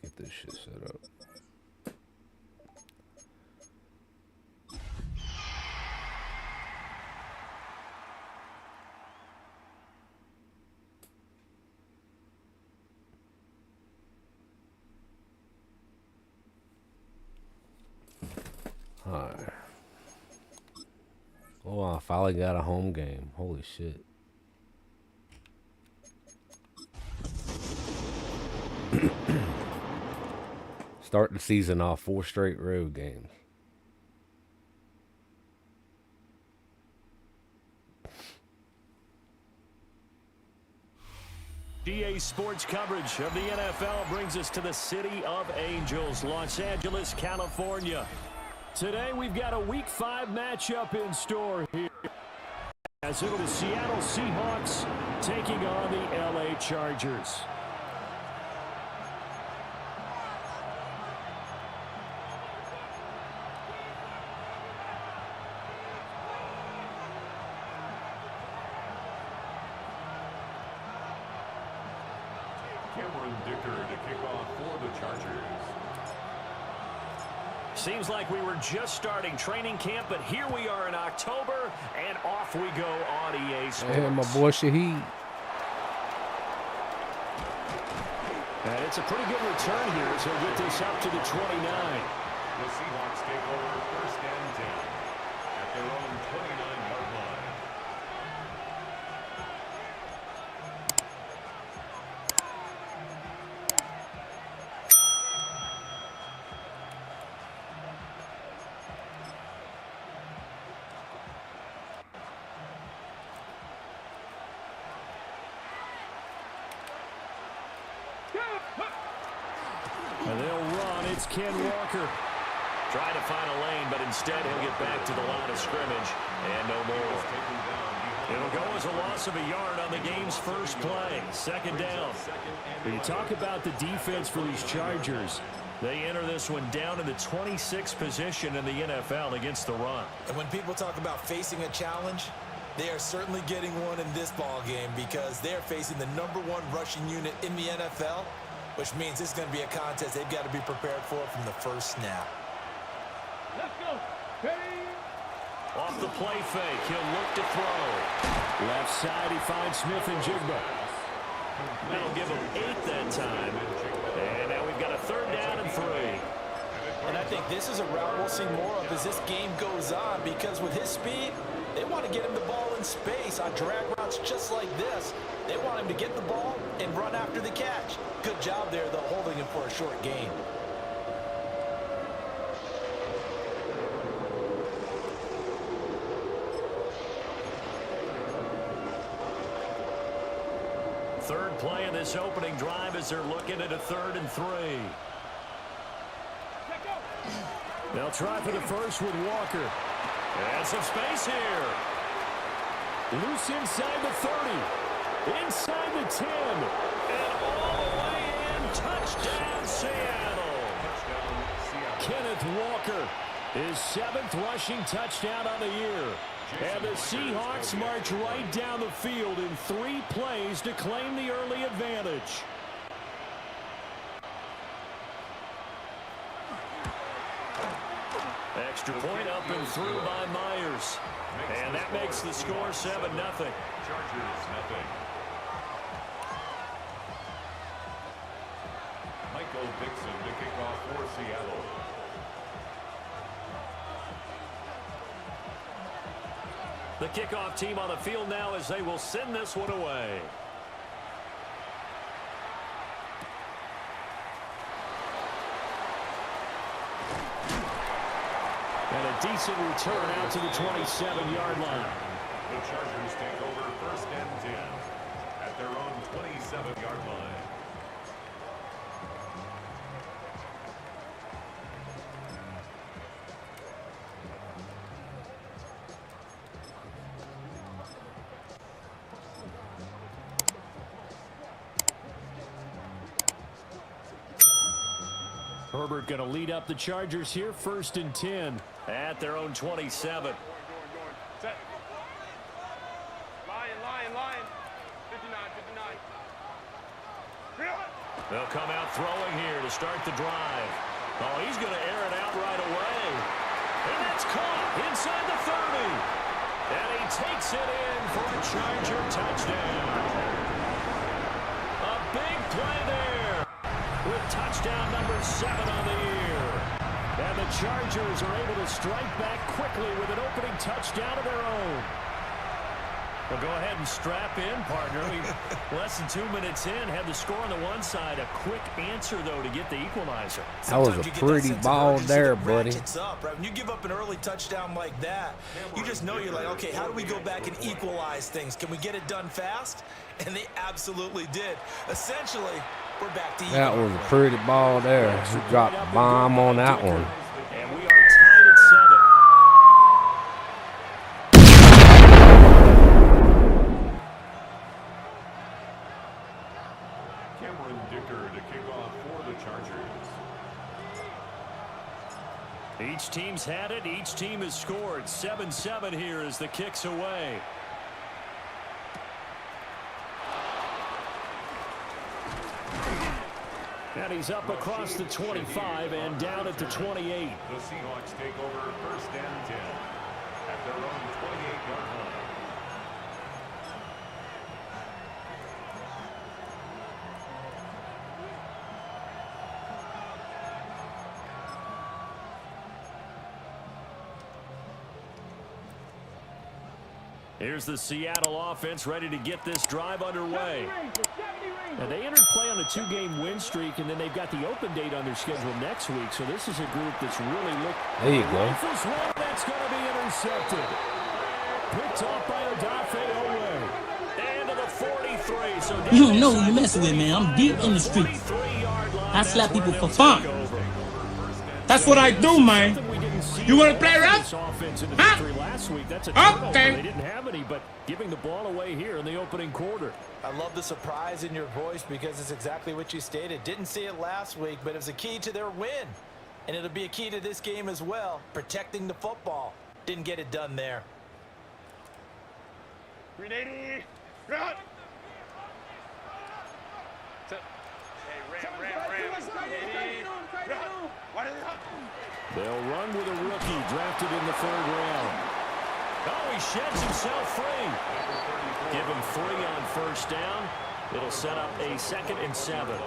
Get this shit set up. Alright. Oh, I finally got a home game. Holy shit. Start the season off 4 straight road games. GA Sports coverage of the NFL brings us to the City of Angels, Los Angeles, California. Today we've got a Week 5 matchup in store here, as it is the Seattle Seahawks taking on the LA Chargers. Seems like we were just starting training camp, but here we are in October, and off we go on EA Sports. And my boy Shaheed. And it's a pretty good return here, so we'll get this up to the 29. The Seahawks take over first and 10 at their own 29-yard line. And they'll run. It's Ken Walker. Trying to find a lane, but instead he'll get back to the line of scrimmage. And no more. It'll go as a loss of a yard on the game's first play. Second down. When you talk about the defense for these Chargers, they enter this one down in the 26th position in the NFL against the run. And when people talk about facing a challenge, they are certainly getting one in this ball game because they're facing the #1 rushing unit in the NFL, which means it's going to be a contest they've got to be prepared for from the first snap. Let's go. Ready? Off the play fake, he'll look to throw. Left side, he finds Smith and Jigba. That'll give him 8 that time. And now we've got a 3rd down and 3. And I think this is a route we'll see more of as this game goes on because with his speed, they want to get him the ball in space on drag routes just like this. They want him to get the ball and run after the catch. Good job there, though, holding him for a short gain. Third play of this opening drive as they're looking at a 3rd and 3. They'll try for the first with Walker. And some space here. Loose inside the 30. Inside the 10. And all the way in. Touchdown, Seattle. Kenneth Walker, his 7th rushing touchdown on the year. And the Seahawks march right down the field in 3 plays to claim the early advantage. Extra point up and through by Myers. And that makes the score 7-0. Chargers, nothing. Michael Dixon to kick off for Seattle. The kickoff team on the field now as they will send this one away. And a decent return out to the 27-yard line. The Chargers take over first and 10 at their own 27-yard line. Herbert going to lead up the Chargers here, 1st and 10 at their own 27. Set. Lion. 59. They'll come out throwing here to start the drive. Oh, he's going to air it out right away. And that's caught inside the 30. And he takes it in for a Charger touchdown. A big play there with touchdown number 7 on the year. And the Chargers are able to strike back quickly with an opening touchdown of their own. Well, go ahead and strap in, partner. Less than 2 minutes in, had the score on the one side. A quick answer, though, to get the equalizer. That was a pretty ball there, buddy. Up, right? When you give up an early touchdown like that, you just know you're like, okay, how do we go back and equalize things? Can we get it done fast? And they absolutely did. Essentially, we're back to that was a pretty ball there. He dropped a bomb on that one. And we are tied at 7. Each team's had it. Each team has scored. 7-7 here as the kick's away. And he's up across the 25 and down at the 28. The Seahawks take over first and 10 at their own 28-yard line. Here's the Seattle offense ready to get this drive underway. And they entered play on a 2-game win streak, and then they've got the open date on their schedule next week. So this is a group that's really looking. There you go. That's going to be intercepted. Picked off by Odafe Owe. And to the 43. So you don't know who you're messing with, man. I'm deep in the streets. I slap people for fun. That's what I do, man. You want to play rough? Huh? Okay. They didn't have any, but giving the ball away here in the opening quarter. I love the surprise in your voice because it's exactly what you stated. Didn't see it last week, but it was a key to their win. And it'll be a key to this game as well, protecting the football. Didn't get it done there. 380, run! Hey, ram. 380, run! They'll run with a rookie drafted in the 3rd round. Oh, he sheds himself free. Give him 3 on first down. It'll set up a 2nd and 7.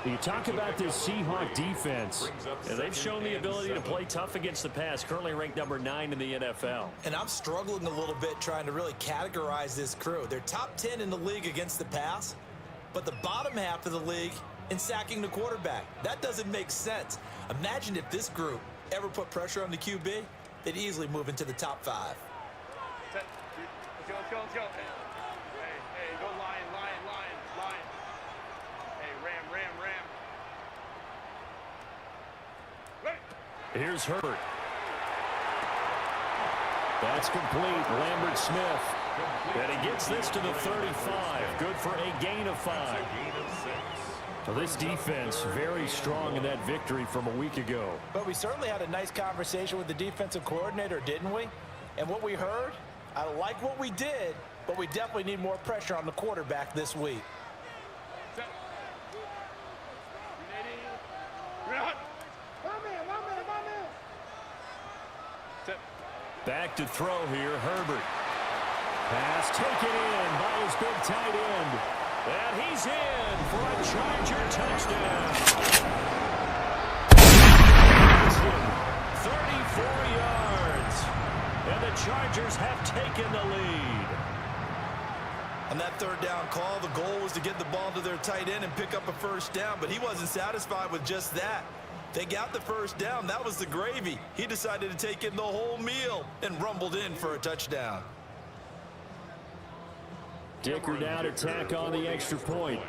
You talk about this Seahawks defense. They've shown the ability to play tough against the pass, currently ranked number 9 in the NFL. And I'm struggling a little bit trying to really categorize this crew. They're top 10 in the league against the pass, but the bottom half of the league in sacking the quarterback. That doesn't make sense. Imagine if this group ever put pressure on the QB, they'd easily move into the top 5. Let's go. Hey, go line. Hey, ram. Ready. Here's Herbert. That's complete. Lambert Smith. And he gets this to the 35. Good for a gain of 5. So this defense very strong in that victory from a week ago. But we certainly had a nice conversation with the defensive coordinator, didn't we? And what we heard, I like what we did, but we definitely need more pressure on the quarterback this week. Back to throw here, Herbert. Pass taken in by his big tight end. And he's in for a Charger touchdown. 34 yards. And the Chargers have taken the lead. On that 3rd down call, the goal was to get the ball to their tight end and pick up a first down, but he wasn't satisfied with just that. They got the first down. That was the gravy. He decided to take in the whole meal and rumbled in for a touchdown. Dicker down to tack on the extra point.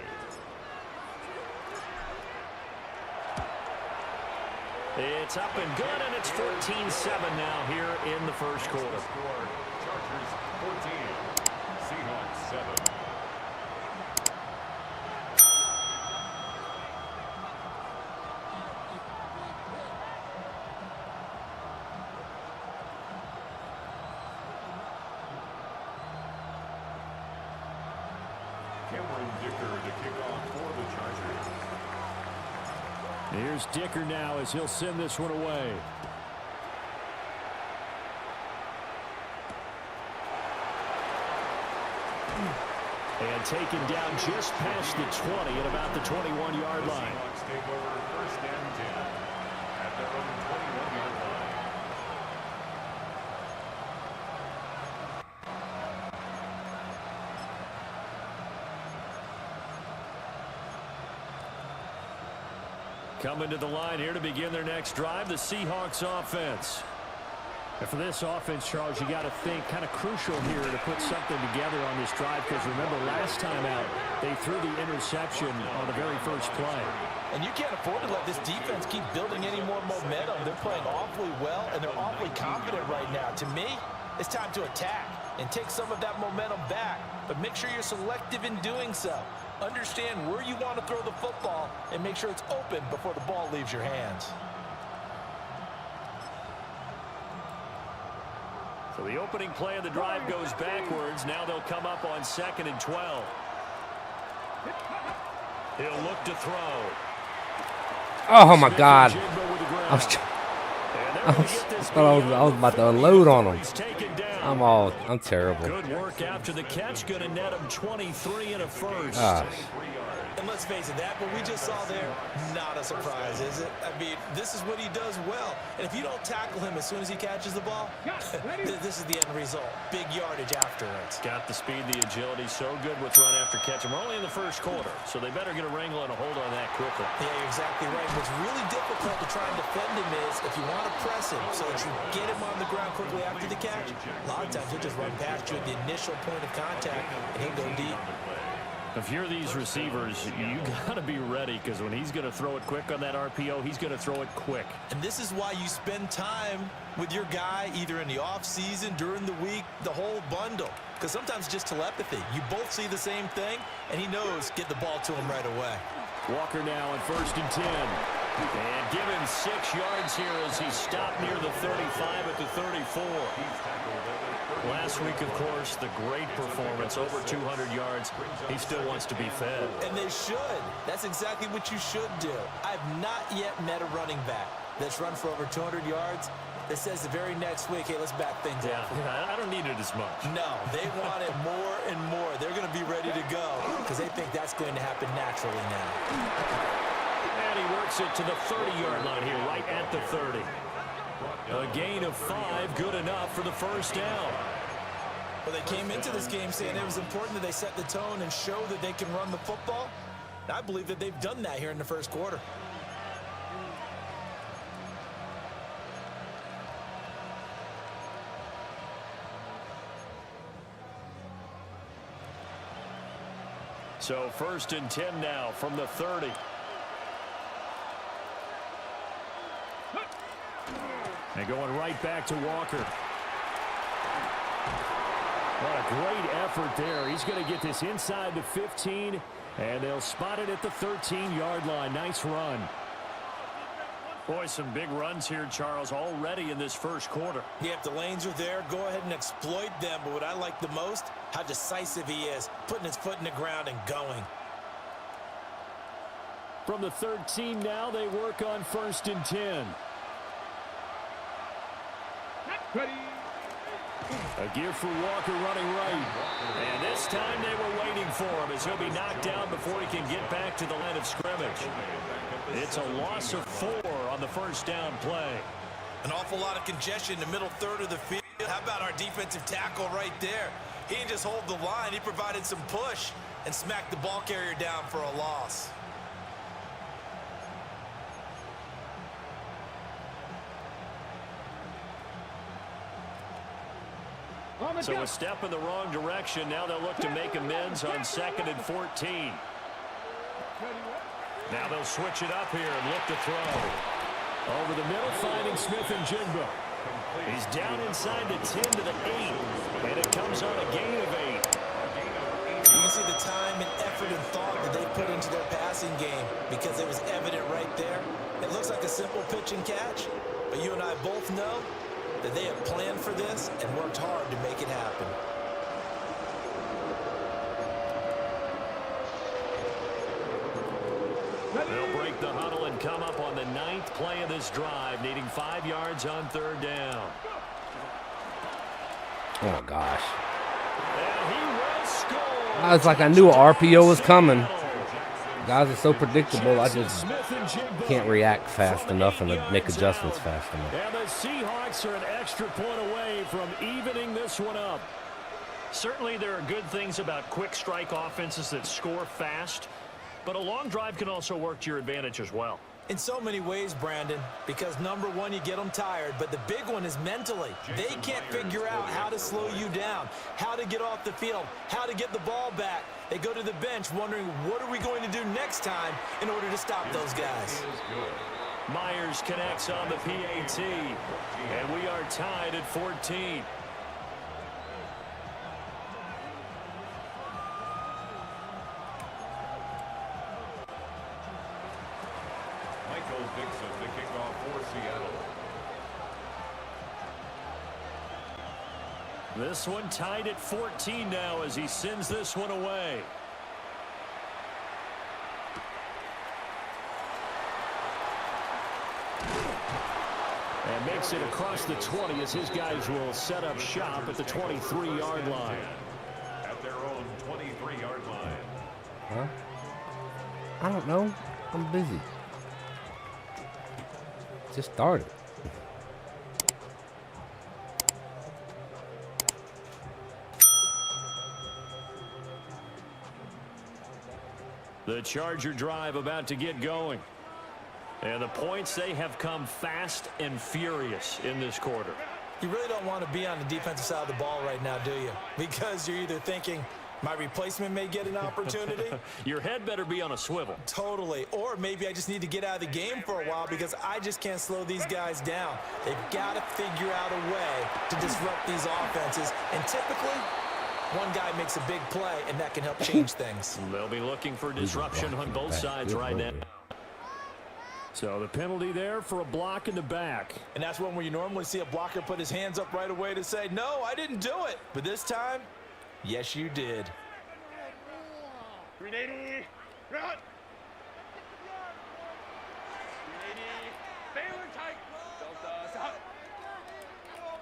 It's up and good, and it's 14-7 now here in the first quarter. Chargers 14, Seahawks 7. Dicker to kick off for the Chargers. Here's Dicker now as he'll send this one away. And taken down just past the 20 at about the 21-yard line. Seahawks take over first and 10 at their own 21-yard line. Coming to the line here to begin their next drive, the Seahawks offense. And for this offense, Charles, you got to think kind of crucial here to put something together on this drive, because remember last time out they threw the interception on the very first play. And you can't afford to let this defense keep building any more momentum. They're playing awfully well, and they're awfully confident right now. To me, it's time to attack and take some of that momentum back, but make sure you're selective in doing so. Understand where you want to throw the football and make sure it's open before the ball leaves your hands. So the opening play of the drive goes backwards. Now they'll come up on 2nd and 12. He'll look to throw. Oh my God! I thought I was about to unload on him. I'm terrible. Good work after the catch. Going to net him 23 and a first. And let's face it, that what we just saw there, not a surprise, is it? I mean, this is what he does well. And if you don't tackle him as soon as he catches the ball, this is the end result. Big yardage afterwards. Got the speed, the agility, so good with run after catch. We're only in the first quarter, so they better get a wrangle and a hold on that quickly. Yeah, you're exactly right. What's really difficult to try and defend him is if you want to press him so that you get him on the ground quickly after the catch, a lot of times he'll just run past you at the initial point of contact, and he'll go deep. If you're these receivers, you got to be ready, because when he's going to throw it quick on that RPO, he's going to throw it quick. And this is why you spend time with your guy either in the offseason, during the week, the whole bundle. Because sometimes it's just telepathy. You both see the same thing, and he knows get the ball to him right away. Walker now on 1st and 10. And give him 6 yards here as he stopped near the 35 at the 34. Last week, of course, the great performance, over 200 yards. He still wants to be fed. And they should. That's exactly what you should do. I've not yet met a running back that's run for over 200 yards that says the very next week, hey, let's back things up. I don't need it as much. No, they want it more and more. They're going to be ready to go because they think that's going to happen naturally now. And he works it to the 30-yard line here, right at the 30. A gain of 5, good enough for the first down. Well, they came into this game saying it was important that they set the tone and show that they can run the football. And I believe that they've done that here in the first quarter. So 1st and 10 now from the 30. And going right back to Walker. What a great effort there. He's going to get this inside the 15, and they'll spot it at the 13-yard line. Nice run. Boy, some big runs here, Charles, already in this first quarter. Yeah, if the lanes are there, go ahead and exploit them. But what I like the most, how decisive he is, putting his foot in the ground and going. From the 13 now, they work on 1st and 10. Ready. A gear for Walker running right. And this time they were waiting for him as he'll be knocked down before he can get back to the line of scrimmage. It's a loss of 4 on the first down play. An awful lot of congestion in the middle third of the field. How about our defensive tackle right there? He didn't just hold the line. He provided some push and smacked the ball carrier down for a loss. So a step in the wrong direction. Now they'll look to make amends on 2nd and 14. Now they'll switch it up here and look to throw. Over the middle, finding Smith and Jigba. He's down inside the 10 to the 8. And it comes on a gain of 8. You can see the time and effort and thought that they put into their passing game because it was evident right there. It looks like a simple pitch and catch, but you and I both know that they have planned for this and worked hard to make it happen. They'll break the huddle and come up on the 9th play of this drive, needing 5 yards on 3rd down. Oh, gosh. And he will score. I was like, I knew an RPO was coming. Guys are so predictable, I just can't react fast enough and make adjustments fast enough. And the Seahawks are an extra point away from evening this one up. Certainly there are good things about quick strike offenses that score fast, but a long drive can also work to your advantage as well. In so many ways, Brandon, because number one, you get them tired, but the big one is mentally. They can't figure out how to slow you down, how to get off the field, how to get the ball back. They go to the bench wondering, what are we going to do next time in order to stop those guys? Myers connects on the PAT, and we are tied at 14. Dixon to kick off for Seattle. This one tied at 14 now as he sends this one away. And makes it across the 20 as his guys will set up shop at the 23-yard line. At their own 23-yard line. Huh? I don't know. I'm busy. Just started. The Charger drive about to get going. And the points, they have come fast and furious in this quarter. You really don't want to be on the defensive side of the ball right now, do you? Because you're either thinking, my replacement may get an opportunity. Your head better be on a swivel. Totally. Or maybe I just need to get out of the game for a while because I just can't slow these guys down. They've got to figure out a way to disrupt these offenses. And typically, one guy makes a big play, and that can help change things. They'll be looking for disruption on both sides right now. So the penalty there for a block in the back. And that's one where you normally see a blocker put his hands up right away to say, no, I didn't do it. But this time, yes, you did. 380. Run. 380. Baylor tight. Delta. Stop.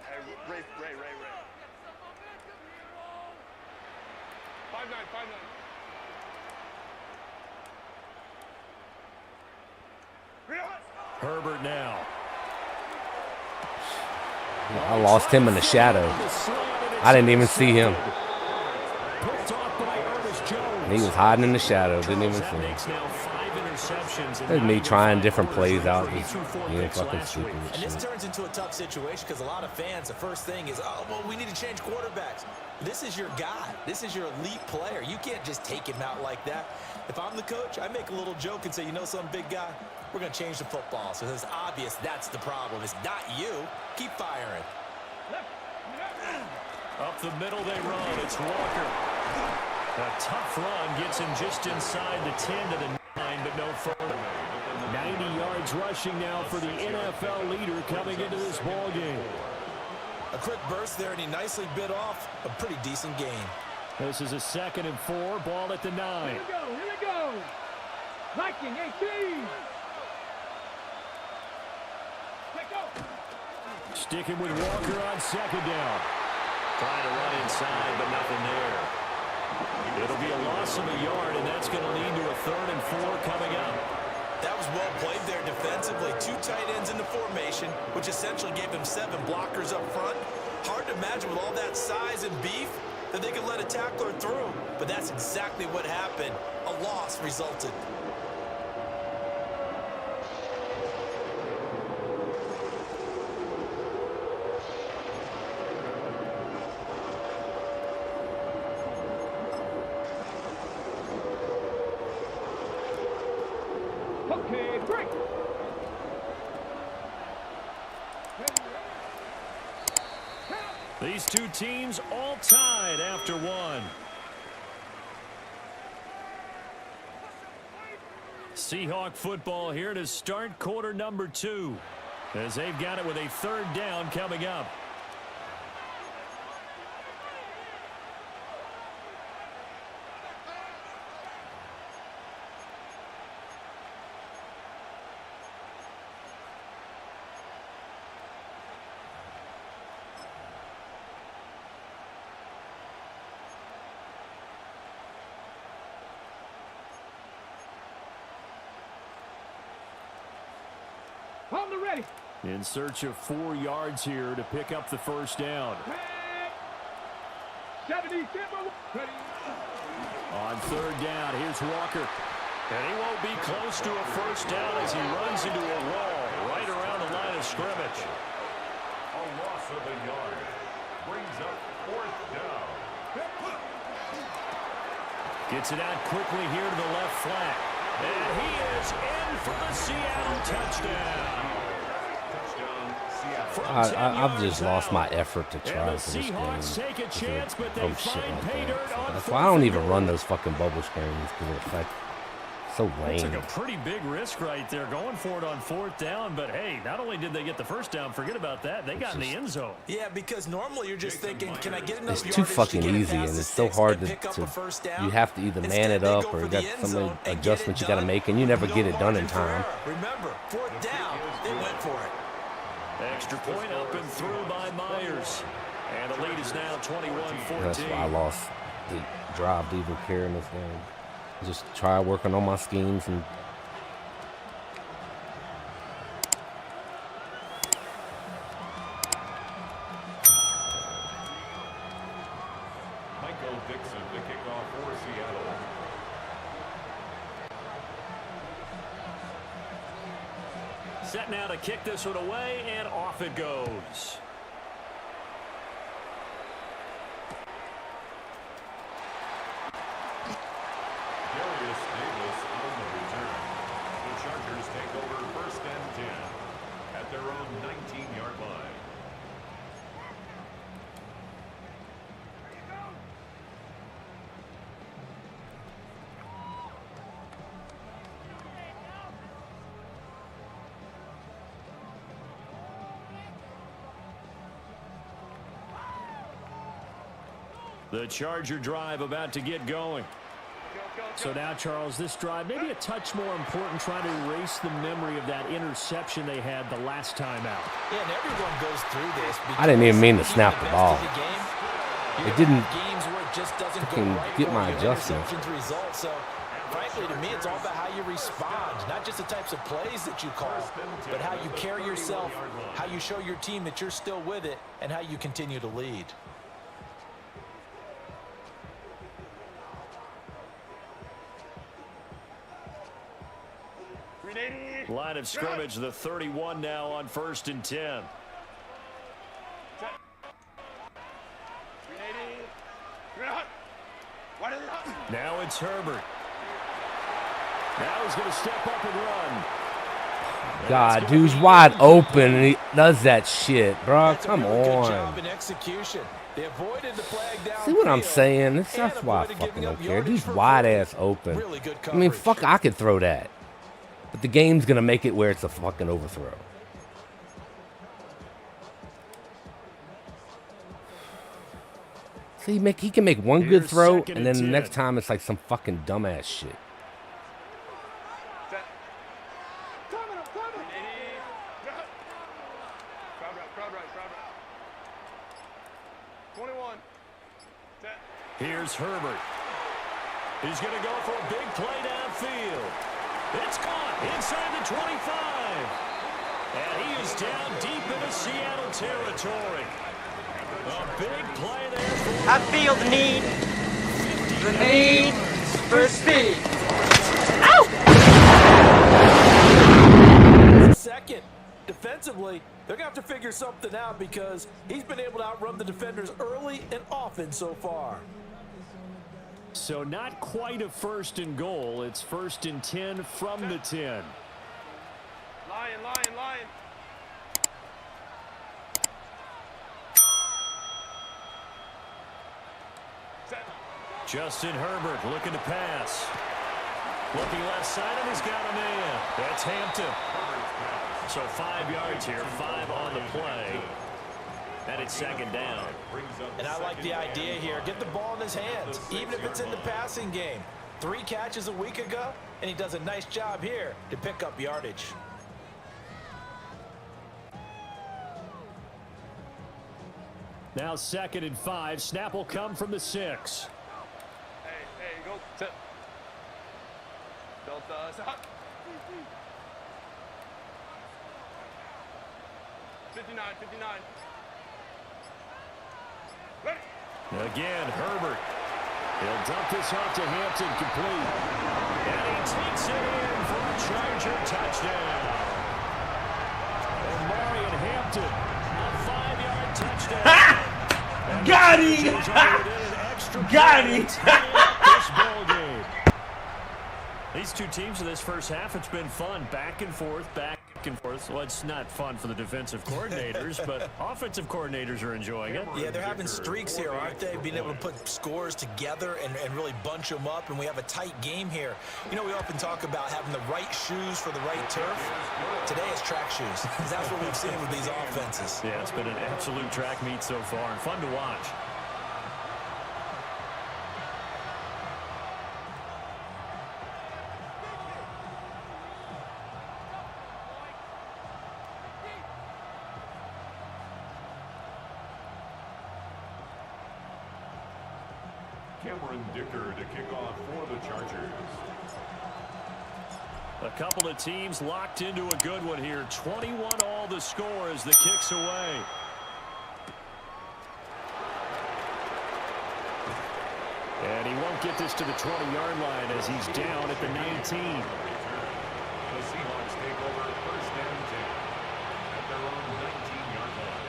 Hey, Ray. 5-9. Herbert now. I lost him in the shadow. I didn't even see him. And he was hiding in the shadow. Didn't even see him. There's me trying different plays out. Just being fucking stupid. And this turns into a tough situation because a lot of fans, the first thing is, oh, well, we need to change quarterbacks. This is your guy. This is your elite player. You can't just take him out like that. If I'm the coach, I make a little joke and say, you know some big guy? We're going to change the football. So it's obvious that's the problem. It's not you. Keep firing. Up the middle they run. It's Walker. A tough run gets him just inside the 10 to the 9, but no further. 90 yards rushing now for the NFL leader coming into this ball game. A quick burst there, and he nicely bit off a pretty decent gain. This is a 2nd and 4. Ball at the 9. Here we go. Viking 18. Sticking with Walker on 2nd down. Trying to run inside, but nothing there. It'll be a loss of a yard, and that's going to lead to a 3rd and 4 coming up. That was well played there defensively. 2 tight ends in the formation, which essentially gave them 7 blockers up front. Hard to imagine with all that size and beef that they could let a tackler through. But that's exactly what happened. A loss resulted. Okay, break. These two teams all tied after one. Seahawk football here to start quarter number 2 as they've got it with a 3rd down coming up. On the ready. In search of 4 yards here to pick up the first down. 70, ready. On third down, here's Walker. And he won't be close to a first down as he runs into a wall right around the line of scrimmage. A loss of a yard. Brings up 4th down. Gets it out quickly here to the left flat. And he is in for the Seattle touchdown. I've just lost my effort to try And the for this game. Seahawks take a chance, but they Oh, shit find like pay that. dirt on That's why I don't 4th even and run goal. those fucking bubble screens because it's like so Took lame. a pretty big risk right there going for it on 4th down, but hey, not only did they get the first down, forget about that, they got in the end zone. Yeah, because normally you're just thinking, can I get enough It's too yardage fucking to get it easy, past and the it's so sticks hard and pick up to a first down? you have to either man Instead, it they up go or for you the got end some zone and get adjustments it you got to done. make, and you never No get it done in margin for time. error. Remember, 4th down, they went for it. Extra point up and through by Myers. And the lead is now 21-14. That's why I lost the drive to even care in this game. Just try working on my schemes and Michael Dixon to kick off for Seattle. Set now to kick this one away, and off it goes. Darius Davis on the return. The Chargers take over 1st and 10 at their own 19-yard line. The Charger drive about to get going. So now, Charles, this drive maybe a touch more important, trying to erase the memory of that interception they had the last time out. Yeah, and everyone goes through this. I didn't even mean to because snap even the best ball. of the game, It you didn't have games where it just doesn't go fucking right get for my you. adjustments. Interceptions result. So, frankly, to me, it's all about how you respond, not just the types of plays that you call, but how you carry yourself, how you show your team that you're still with it, and how you continue to lead. Line of scrimmage, the 31 now on 1st and 10. Now it's Herbert. Now he's going to step up and run. God, dude's wide open and he does that shit, bro. That's a Come really good job on. in execution. They avoided the flag down. See what I'm field saying? and That's why I avoided fucking giving don't up care. yardage Dude's for wide putting ass open. really good I mean, coverage. fuck, I could throw that. But the game's going to make it where it's a fucking overthrow. See, he can make one good Here's throw, 2nd and then the and next 10. time it's like some fucking dumbass shit. Here's Herbert. He's going to go for a big play downfield. It's caught inside the 25. And he is down deep into Seattle territory. A big play there for I feel the need for speed. Second, defensively, they're going to have to figure something out because he's been able to outrun the defenders early and often so far. So not quite a 1st and goal. It's 1st and 10 from the 10. Lion. Justin Herbert looking to pass. Looking left side, and he's got a man. That's Hampton. So 5 yards here, 5 on the play. And it's 2nd down. And I like the idea here. Get the ball in his hands, even if it's in the passing game. 3 catches a week ago, and he does a nice job here to pick up yardage. Now 2nd and 5. Snap will come from the 6. Hey, go. Set. Delta. Again, Herbert. He'll dump this off to Hampton, complete. And he takes it in for a Charger touchdown. And Marion Hampton, a 5-yard touchdown. Got him! Got him! This ball game. These two teams in this first half, it's been fun. Back and forth, back and forth. Well, it's not fun for the defensive coordinators, but offensive coordinators are enjoying it. Yeah, they're having streaks here, aren't they? Being able to put scores together and really bunch them up, and we have a tight game here. You know, we often talk about having the right shoes for the right turf. Today it's track shoes, because that's what we've seen with these offenses. Yeah, it's been an absolute track meet so far, and fun to watch. Cameron Dicker to kick off for the Chargers. A couple of teams locked into a good one here. 21-all the score as the kick's away. And he won't get this to the 20-yard line as he's down at the 19. The Seahawks take over first and 10 at their own 19-yard line.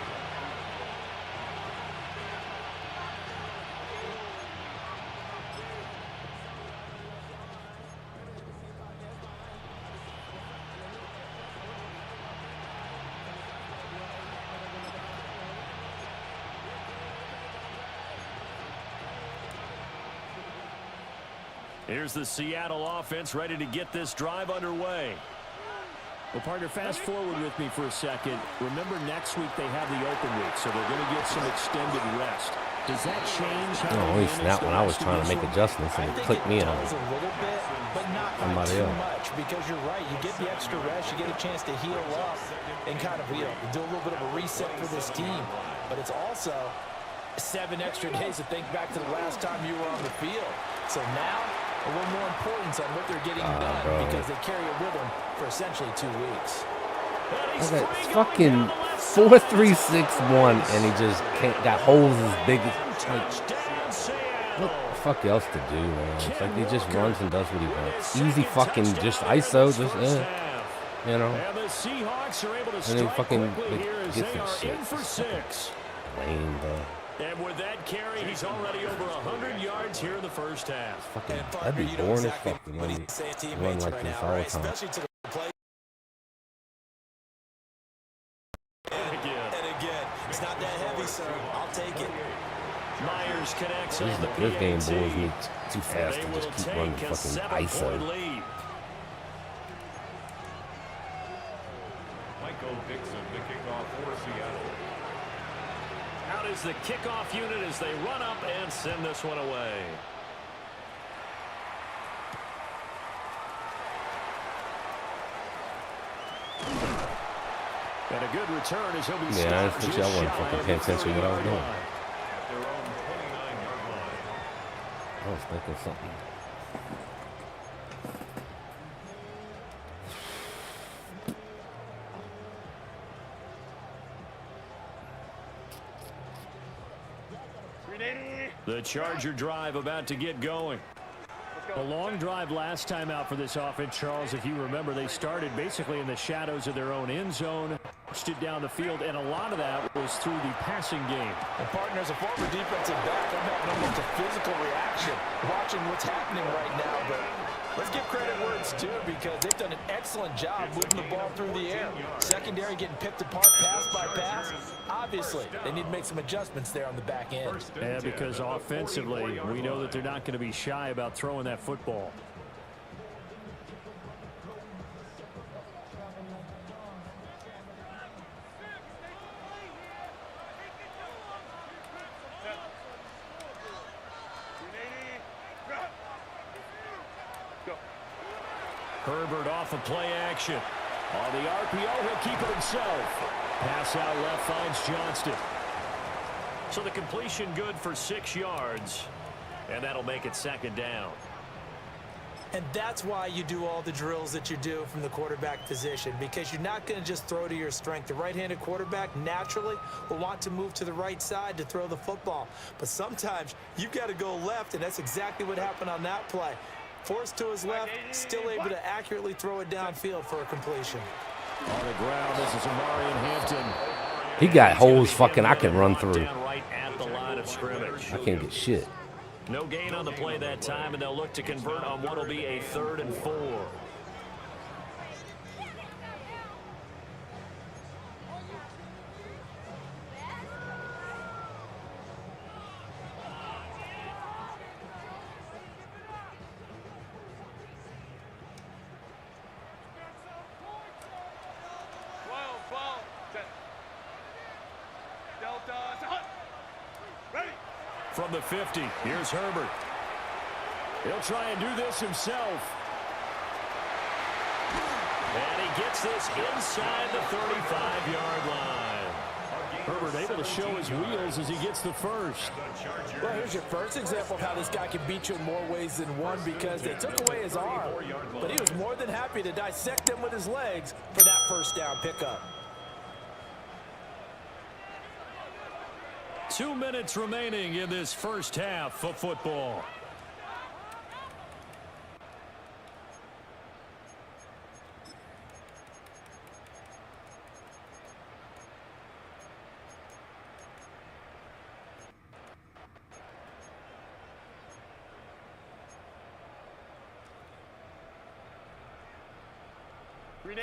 Here's the Seattle offense ready to get this drive underway. Well, partner, fast forward with me for a second. Remember, next week they have the open week, so they're going to get some extended rest. Does that change how Holy snap, when I was trying to make adjustments and it clicked me on a little bit, but not somebody too else. much, because you're right. You get the extra rest, you get a chance to heal up and kind of, you know, do a little bit of a reset for this team. But it's also 7 extra days to think back to the last time you were on the field. So now, a little more importance on what they're getting done, because they carry it with them for essentially 2 weeks. Okay, it's fucking 4-3-6-1, and he just got holes as big as. Like, what the fuck else to do, man? It's like he just runs and does what he wants. Easy fucking just ISO, just you know. And then fucking gets this shit. Lame, bro. And with that carry, he's already over 100 yards here in the first half. Fucking, I'd be boring as fuck to run like this all the time. And again, it's not that heavy, sir. I'll take it. Myers connects This game bores me too fast to just keep running fucking ISO. Michael Dixon to kick off for Seattle. Out is the kickoff unit as they run up and send this one away. And a good return as he'll be stopped. Yeah, I think y'all wasn't fucking paying attention to what I was doing. At their own 29-yard line. I was thinking something. The Charger drive about to get going. A long drive last time out for this offense, Charles. If you remember, they started basically in the shadows of their own end zone, stood down the field, and a lot of that was through the passing game. And partner, as a former defensive back, I'm having almost a physical reaction watching what's happening right now. But let's give credit where it's due, because they've done an excellent job moving the ball through the air. Secondary getting picked apart pass by pass. Obviously, they need to make some adjustments there on the back end. Yeah, because offensively, we know that they're not going to be shy about throwing that football. Herbert off of play action. On the RPO, he'll keep it himself. Pass out left finds Johnston. So the completion good for 6 yards. And that'll make it second down. And that's why you do all the drills that you do from the quarterback position, because you're not going to just throw to your strength. The right-handed quarterback naturally will want to move to the right side to throw the football. But sometimes you've got to go left, and that's exactly what happened on that play. Forced to his left, still able to accurately throw it downfield for a completion. On the ground, this is Amarian Hampton. He got holes fucking I can run through. Down right at the line of scrimmage. I can't get shit. No gain on the play that time, and they'll look to convert on what will be a 3rd and 4. From the 50, here's Herbert. He'll try and do this himself. And he gets this inside the 35-yard line. Herbert able to show his wheels as he gets the first. Well, here's your first example of how this guy can beat you in more ways than one, because they took away his arm, but he was more than happy to dissect him with his legs for that first down pickup. 2 minutes remaining in this first half of football.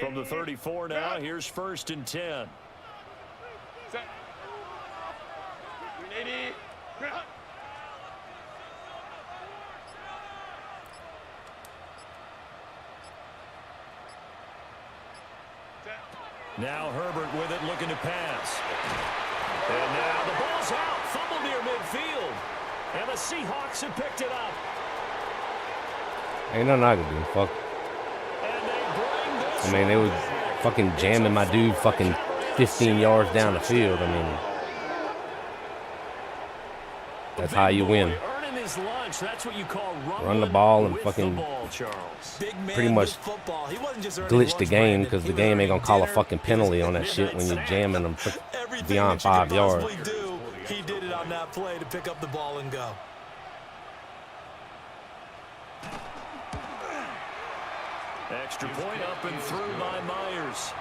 From the 34 now, here's 1st and 10. Now Herbert with it, looking to pass. And now the ball's out, fumbled near midfield. And the Seahawks have picked it up. Ain't nothing I can do. Fuck. And they bring this I mean, they was fucking jamming my dude fucking 15 yards down the field. I mean, that's how you win. Earning his lunch, that's what you call Run the ball and with fucking the ball, Charles. Big man, pretty much football. He wasn't just earning glitch the lunch, game Brandon. because the He game was ain't gonna call a dinner. fucking penalty on that shit when you're jamming them Everything beyond that you 5 could yards. possibly do, he did it on that play to pick up the ball and go. Extra point up and through by Myers.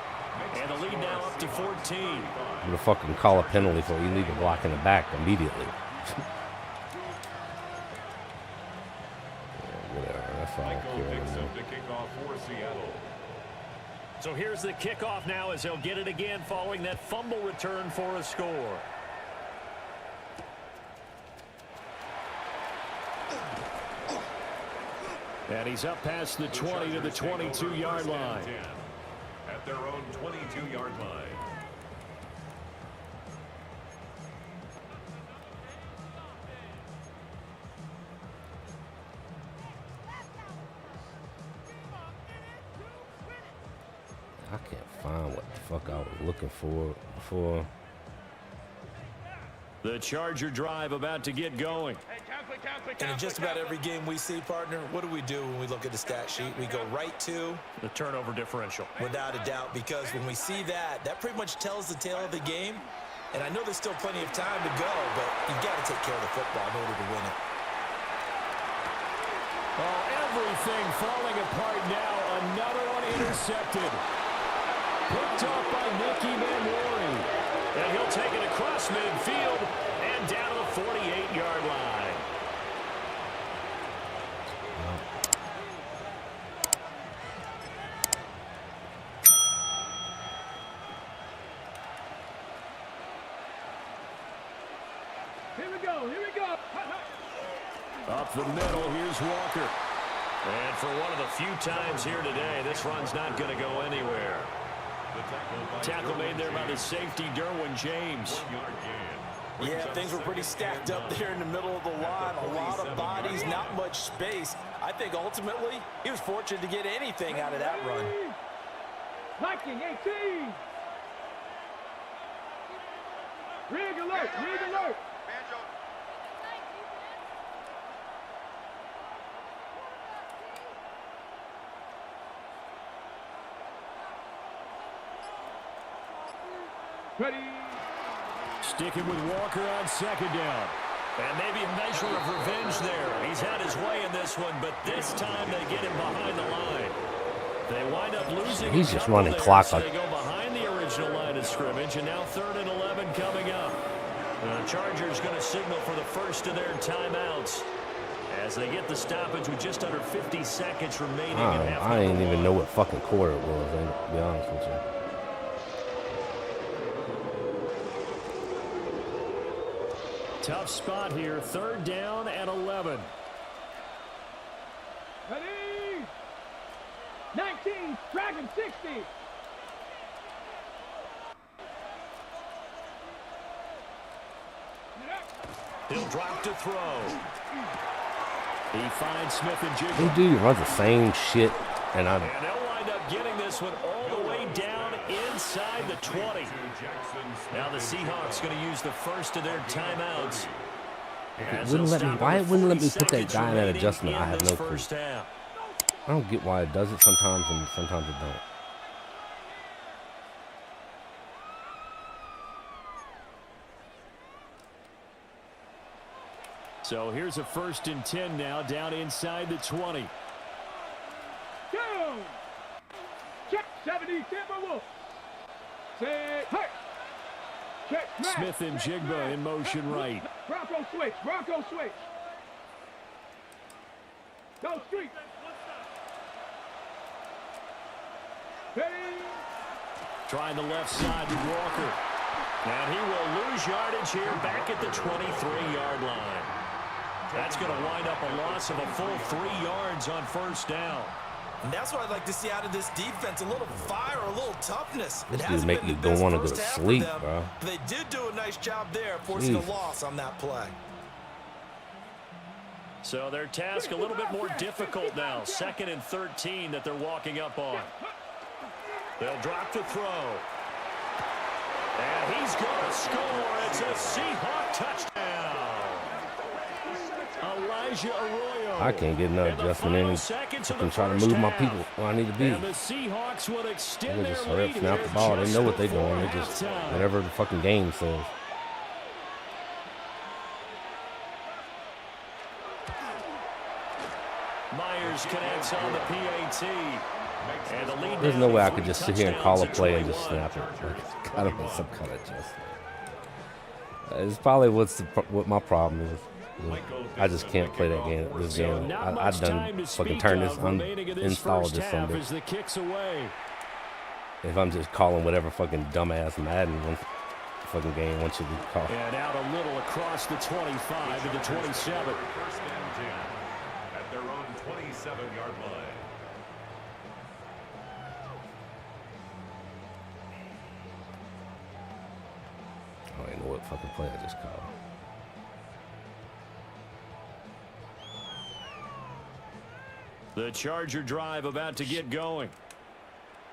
And the lead now up to 14. I'm gonna fucking call a penalty for illegal block in the back immediately. Whatever, that's all I Michael care picks about. up the kickoff for Seattle. So here's the kickoff now as they'll get it again following that fumble return for a score. And he's up past the 20 to the 22-yard line. At their own 22-yard line. I can't find what the fuck I was looking for before. The Charger drive about to get going. And in just about every game we see, partner, what do when we look at the stat sheet? We go right to The turnover differential. without a doubt, because when we see that, that pretty much tells the tale of the game. And I know there's still plenty of time to go, but you've got to take care of the football in order to win it. Oh, everything falling apart now. Another one intercepted. Picked off by Nicky Manwari. And he'll take it across midfield and down to the 48-yard line. Here we go, here we go. Up the middle, here's Walker. And for one of the few times here today, this run's not going to go anywhere. Tackle made there by the safety, Derwin James. Yeah, things were pretty stacked up there in the middle of the line. A lot of bodies, not much space. I think ultimately he was fortunate to get anything out of that run. Liking 18. Rig alert, rig alert. Ready. Sticking with Walker on second down. And maybe a measure of revenge there. He's had his way in this one, but this time they get him behind the line. They wind up losing. He's just running clock. So they go behind the original line of scrimmage, and now 3rd and 11 coming up. The Chargers going to signal for the first of their timeouts as they get the stoppage with just under 50 seconds remaining. I didn't even know what fucking quarter it was, to be honest with you. Tough spot here, 3rd down and 11. Ready. 19. Dragon 60. He'll drop to throw. He finds Smith and Jigba. This dude runs the same shit, and And they'll wind up getting this one all the way down inside the 20. Now the Seahawks going to use the first of their timeouts. why it wouldn't let me put that guy in that adjustment, I have no clue. I don't get why it does it sometimes and sometimes it don't. So here's a 1st and 10 now, down inside the 20. Go. Check 70. Timberwolves. Say hey. Check. Smith and Jigba in motion right. Bronco switch. Bronco switch. Go street. Hey. Trying the left side with Walker. And he will lose yardage here back at the 23-yard line. That's going to wind up a loss of a full 3 yards on 1st down. And that's what I'd like to see out of this defense, a little fire, a little toughness. This dude make you don't want to go to sleep, bro. They did do a nice job there, forcing a loss on that play. So their task a little bit more difficult now. 2nd and 13 that they're walking up on. They'll drop to throw. And he's going to score. It's a Seahawk touchdown. Elijah Arroyo. I can't get another adjustment in. I can try to move my people where I need to be. And the Seahawks will extend They just their hurry up, lead snap here the ball. They just know what they're before doing. They just halftime. whatever the fucking game says. Myers connects on the PAT. And the lead There's down no way I to could 3 just sit here and call a touchdowns play at and just 21. snap it. Like, gotta be some kind of adjustment. It's probably what my problem is. I just can't play that game. This game, I've done fucking turn this, uninstall this Sunday. As the kicks away. If I'm just calling whatever fucking dumbass Madden fucking game wants you to call. And out a little across the 25 to the 27. 1st and 10 at their own 27-yard line. I don't even know what fucking play I just called. The Charger drive about to get going.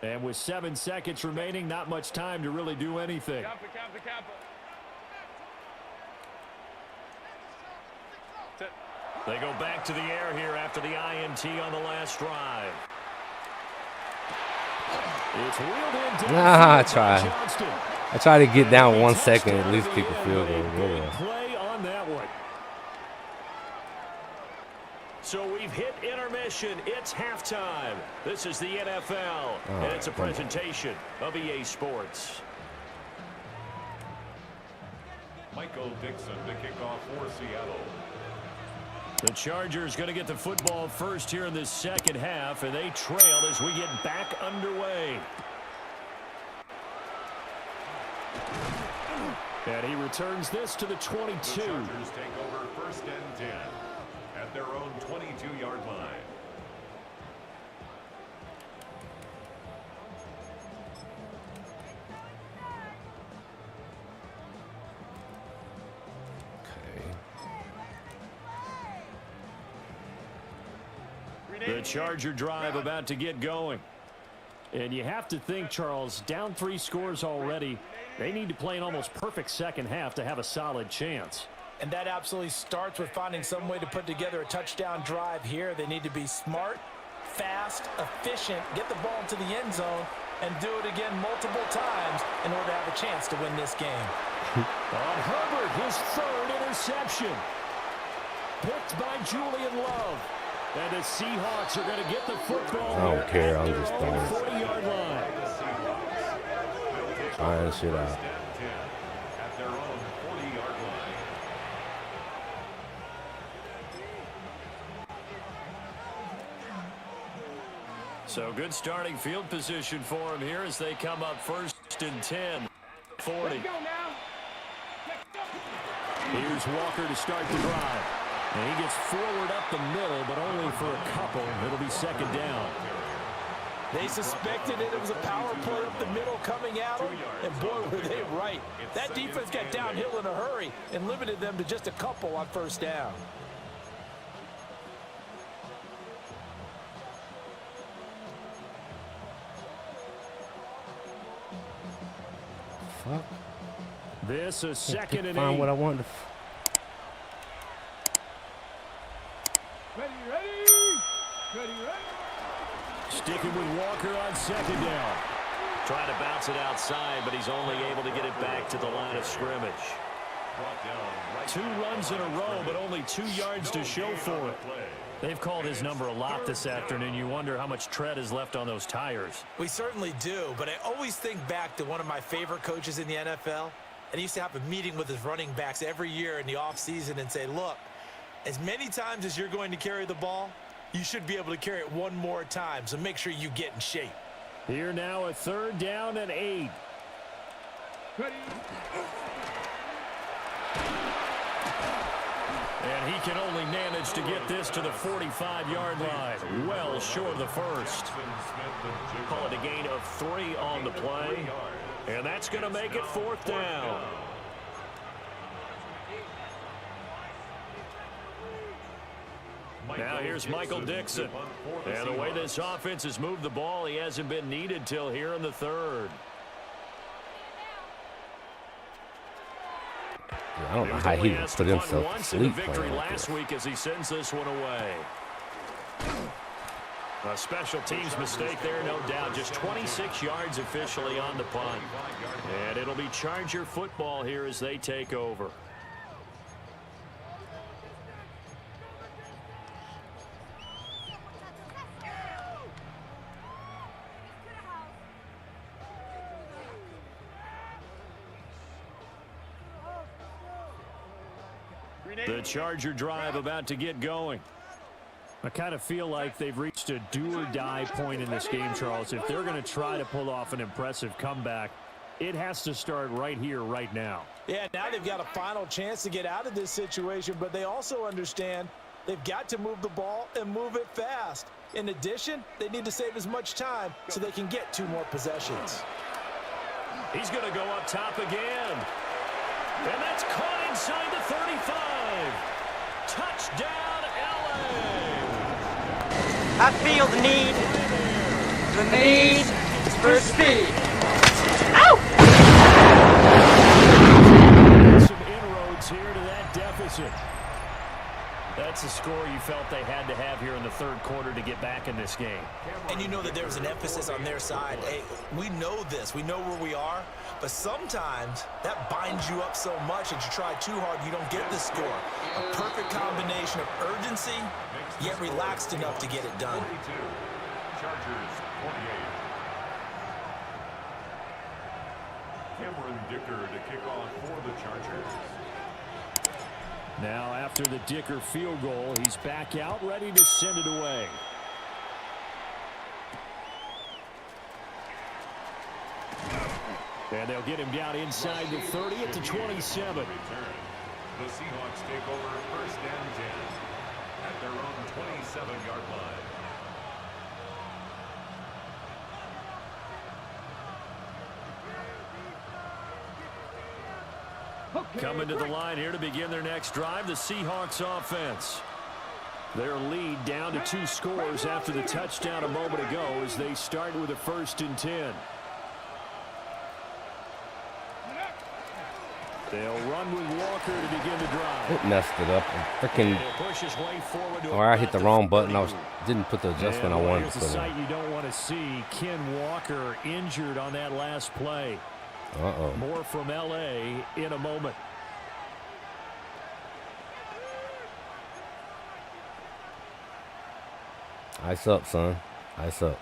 And with 7 seconds remaining, not much time to really do anything. They go back to the air here after the INT on the last drive. It's wheeled in I try to get down 1 second, at least kick a field goal. Really. Play on that one. So we've hit intermission. It's halftime. This is the NFL, and it's a presentation of EA Sports. Michael Dixon to kick off for Seattle. The Chargers going to get the football first here in this second half, and they trail as we get back underway. And he returns this to the 22. The Chargers take over 1st and 10 at their own 22-yard line. The Charger drive about to get going. And you have to think, Charles, down 3 scores already. They need to play an almost perfect second half to have a solid chance. And that absolutely starts with finding some way to put together a touchdown drive here. They need to be smart, fast, efficient, get the ball into the end zone, and do it again multiple times in order to have a chance to win this game. On Herbert, his third interception. Picked by Julian Love. And the Seahawks are going to get the football. I don't care. I'm just throwing. 40-yard line. Trying shit out. At their own 40-yard line. So good starting field position for him here as they come up first and 10. 40. Here's Walker to start the drive. And he gets forward up the middle, but only for a couple. It'll be second down. They suspected it was a power play up the middle coming at them, and boy, were they right. That defense got downhill in a hurry and limited them to just a couple on first down. Fuck. This is second and 8. Find what I wanted to. Sticking with Walker on second down. Trying to bounce it outside, but he's only able to get it back to the line of scrimmage. 2 runs in a row, but only 2 yards to show for it. They've called his number a lot this afternoon. You wonder how much tread is left on those tires. We certainly do, but I always think back to one of my favorite coaches in the NFL, and he used to have a meeting with his running backs every year in the offseason and say, look, as many times as you're going to carry the ball, you should be able to carry it one more time, so make sure you get in shape. Here now, a 3rd down and 8. And he can only manage to get this to the 45-yard line, well short of the first. Call it a gain of 3 on the play, and that's going to make it 4th down. Now here's Michael Dixon. And the way this offense has moved the ball, he hasn't been needed till here in the 3rd. I don't know how he would put himself to sleep victory playing like last this. week as he sends this one away. A special teams mistake there, no doubt. Just 26 yards officially on the punt. And it'll be Charger football here as they take over. The Charger drive about to get going. I kind of feel like they've reached a do-or-die point in this game, Charles. If they're going to try to pull off an impressive comeback, it has to start right here, right now. Yeah, now they've got a final chance to get out of this situation, but they also understand they've got to move the ball and move it fast. In addition, they need to save as much time so they can get 2 more possessions. He's going to go up top again. And that's caught inside the 35. Touchdown, LA. I feel the need for speed. Ow! Some inroads here to that deficit. That's a score you felt they had to have here in the 3rd quarter to get back in this game. And you know that there was an emphasis on their side. Hey, we know this. We know where we are. But sometimes that binds you up so much that you try too hard, you don't get the score. A perfect combination of urgency, yet relaxed enough to get it done. 42. Chargers 48. Cameron Dicker to kick off for the Chargers. Now after the Dicker field goal, he's back out ready to send it away. And they'll get him down inside the 30 at the 27. The Seahawks take over 1st and 10 at their own 27-yard line. Coming to the line here to begin their next drive, the Seahawks offense. Their lead down to 2 scores after the touchdown a moment ago as they start with a 1st and 10. They'll run with Walker to begin the drive. It messed it up. Freaking. Or I hit the wrong button. Didn't put the adjustment I wanted to put in. Sight you don't want to see. Ken Walker injured on that last play. Uh-oh. More from L.A. in a moment. Ice up, son. Ice up.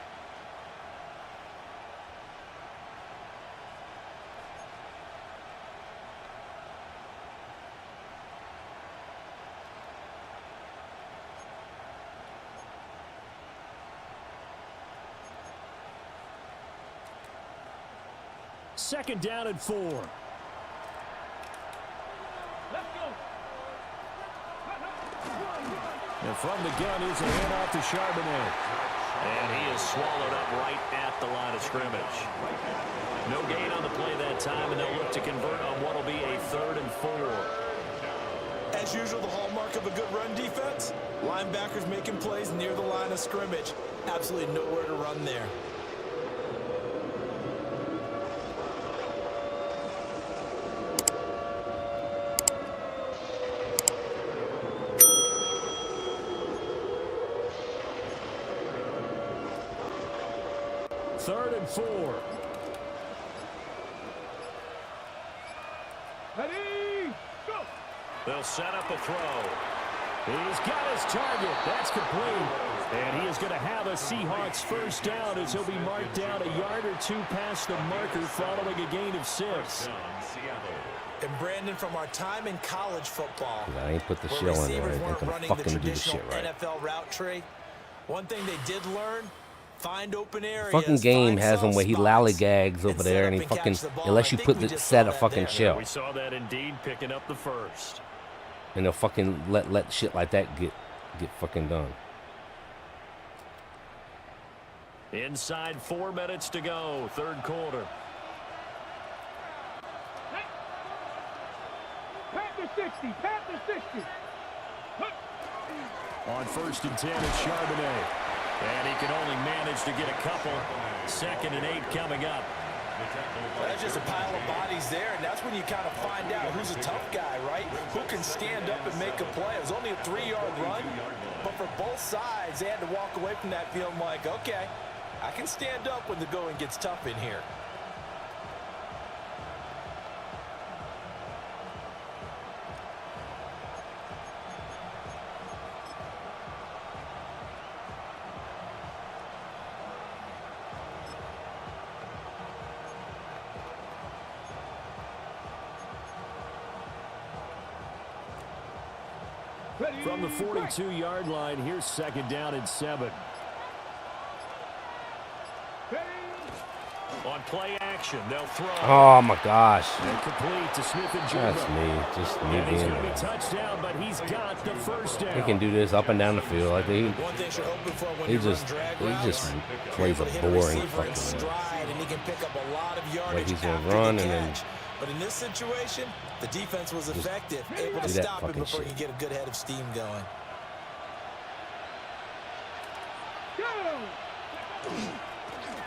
Second down and 4. Let's go. And from the gun is a handoff to Charbonnet. And he is swallowed up right at the line of scrimmage. No gain on the play that time, and they'll look to convert on what will be a 3rd and 4. As usual, the hallmark of a good run defense, linebackers making plays near the line of scrimmage. Absolutely nowhere to run there. Third and 4. Ready, go. They'll set up a throw. He's got his target. That's complete. And he is going to have a Seahawks first down as he'll be marked down a yard or two past the marker following a gain of 6. And Brandon, from our time in college football, I ain't put the where shell in there. receivers They weren't can running the fucking do the traditional shit right. NFL route tree, one thing they did learn: find open areas. Fucking game find has him soft where he spots, lollygags over and there, set and he up and fucking catch the ball. unless I you think put we the just set saw a that fucking there. shell, We saw that indeed, picking up the first. and they'll fucking let shit like that get fucking done. Inside 4 minutes to go, third quarter. Panther 60, Panther 60. On 1st and 10, it's Charbonnet. And he can only manage to get a couple. 2nd and 8 coming up. That's just a pile of bodies there, and that's when you kind of find out who's a tough guy, right? Who can stand up and make a play. It was only a 3-yard run, but for both sides, they had to walk away from that feeling like, okay, I can stand up when the going gets tough in here. From the 42-yard line, here's 2nd down and 7. On play action, they'll throw. Oh my gosh, And complete to Smith and that's Jigba. me, just me And he's being going to be there. touchdown, but he's got the first down. He can do this up and down the field. Like One thing you're hoping for when he you run just drag he routes, just you're plays able a to hit boring receiver in fucking. stride, and he can pick up a lot of yardage he's gonna after run the and then catch. But in this situation, the defense was effective, able to do that stop him fucking before he shit. can get a good head of steam going.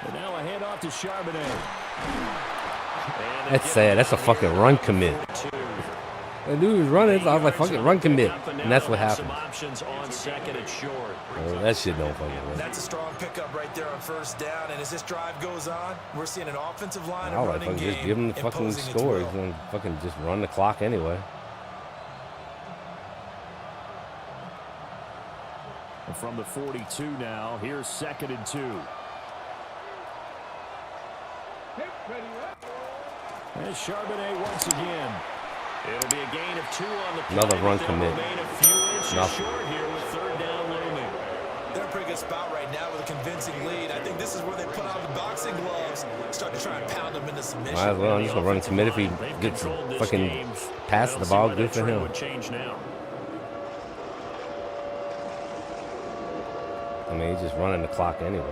And now a handoff to Charbonnet. That's sad. That's a fucking run commit. The dude was running, so I was like, fucking run commit. And that's what happened. Some options on 2nd and short. That shit don't fucking work. That's a strong pickup right there on 1st down. And as this drive goes on, we're seeing an offensive line I and was like, running fucking game just give him the fucking imposing its score. will. He's gonna fucking just run the clock anyway. And from the 42 now, here's 2nd and 2. There's Charbonnet once again. It'll be a gain of 2 on the play. Another run They'll commit. remain a few inches Nothing. short here with 3rd down looming. They're in a pretty good spot right now with a convincing lead. I think this is where they put on the boxing gloves, start to try and pound them into submission. Might as well. I'm just gonna run commit if he They've gets controlled this fucking game. pass I the don't ball. see why Good that for trend him. would change now. I mean, he's just running the clock anyway.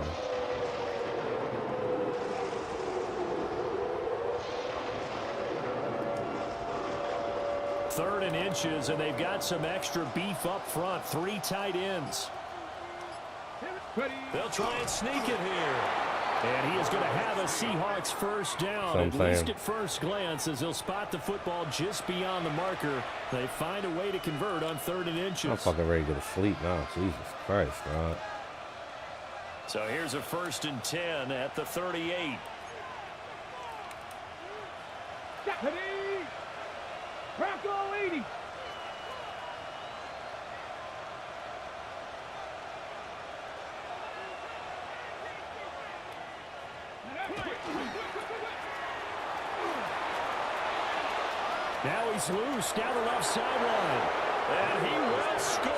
Third and inches, and they've got some extra beef up front. 3 tight ends. They'll try and sneak it here. And he is going to have a Seahawks first down, at least at first glance, as he'll spot the football just beyond the marker. They find a way to convert on 3rd and inches. I'm fucking ready to go to sleep now. Jesus Christ, God. So here's a 1st and 10 at the 38. Ready. Bronco 80. Now he's loose down the left sideline. And he will score.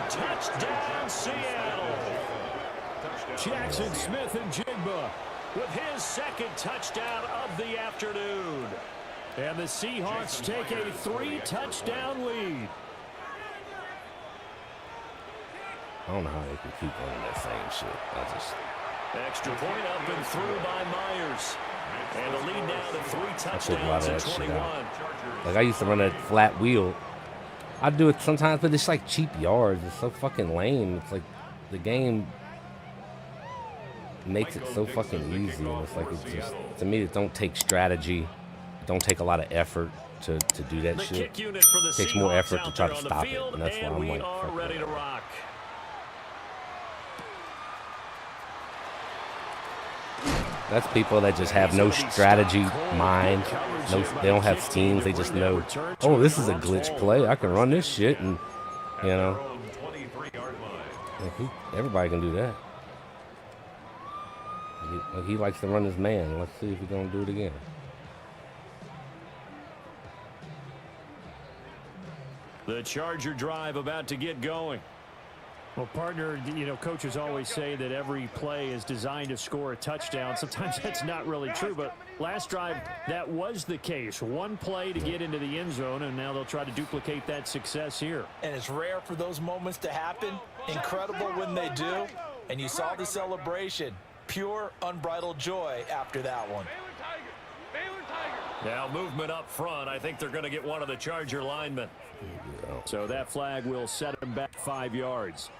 Touchdown, Seattle. Jackson Smith and Jigba with his second touchdown of the afternoon. And the Seahawks take a 3-touchdown lead. I don't know how they can keep running that same shit. Extra point up and through by Myers. And the lead now to 3 I took a lot touchdowns of and that shit 21. out. Like, I used to run that flat wheel. I do it sometimes, but it's like cheap yards. It's so fucking lame. It's like the game makes it so fucking easy. And it's like, it's just, to me, it don't take strategy. It don't take a lot of effort to do that The shit. kick unit for the It takes more Seahawks effort to out try there to on the stop it. field, And that's why and I'm we like, are fuck ready that. to rock. That's people that just have no strategy mind. No, they don't have schemes. They just know, oh, this is a glitch play. I can run this shit, and you know, like everybody can do that. He likes to run his man. Let's see if he's gonna do it again. The Charger drive about to get going. Well, partner, you know, coaches always say that every play is designed to score a touchdown. Sometimes that's not really true, but last drive, that was the case. One play to get into the end zone, and now they'll try to duplicate that success here. And it's rare for those moments to happen. Incredible when they do. And you saw the celebration. Pure, unbridled joy after that one. Now movement up front. I think they're going to get one of the Charger linemen. So that flag will set him back 5 yards.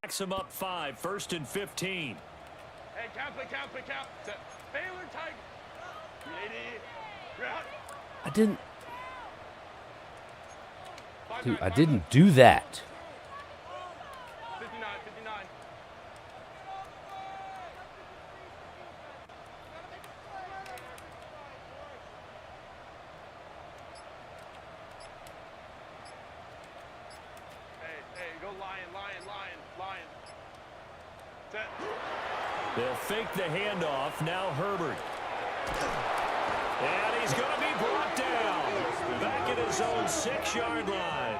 Backs him up 5, 1st and 15. Hey, count. Baylor Tiger. Ready. Dude, I didn't do that. 59. Hey, go lion. Set. They'll fake the handoff. Now Herbert. And he's going to be brought down. Back at his own 6-yard line.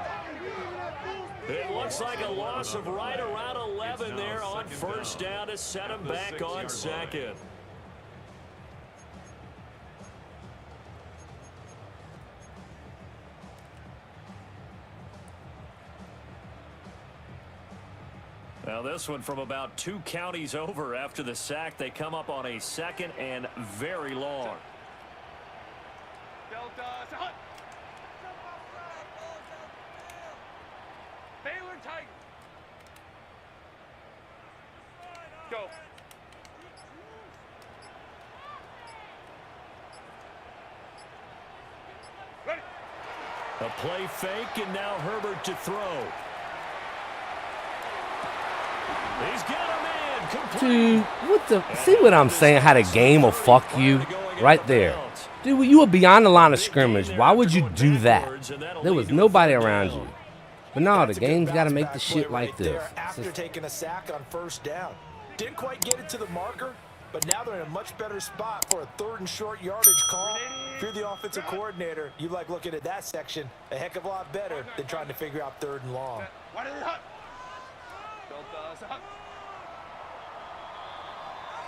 It looks like a loss of right around 11 there on 1st down to set him back on 2nd. Now this one from about 2 counties over after the sack. They come up on a 2nd and very long. Delta. Baylor Tiger. Go. Ready. A play fake, and now Herbert to throw. He's got him in. Complete. Dude, what the? See what I'm saying? How the game will fuck you right there. Dude, you were beyond the line of scrimmage. Why would you do that? There was nobody around you. But no, the game's got to make the shit like this. After taking a sack on 1st down. Didn't quite get it to the marker, but now they're in a much better spot for a 3rd and short yardage call. If you're the offensive coordinator, you like looking at that section a heck of a lot better than trying to figure out 3rd and long. Why did it hut? Delta.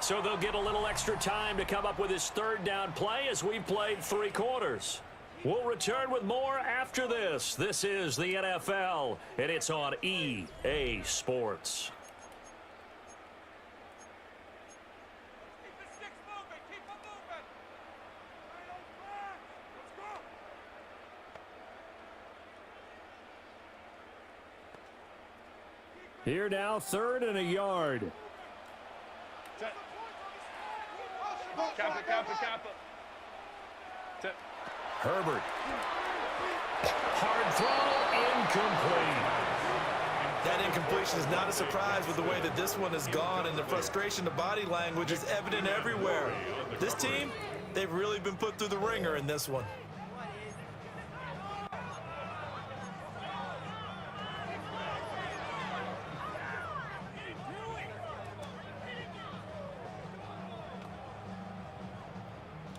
So they'll get a little extra time to come up with his 3rd down play as we've played 3 quarters. We'll return with more after this. This is the NFL, and it's on EA Sports. Here now, 3rd and a yard. Kappa. Set. Herbert. Hard throw, incomplete. That incompletion is not a surprise with the way that this one has gone, and the frustration, the body language is evident everywhere. This team, they've really been put through the ringer in this one.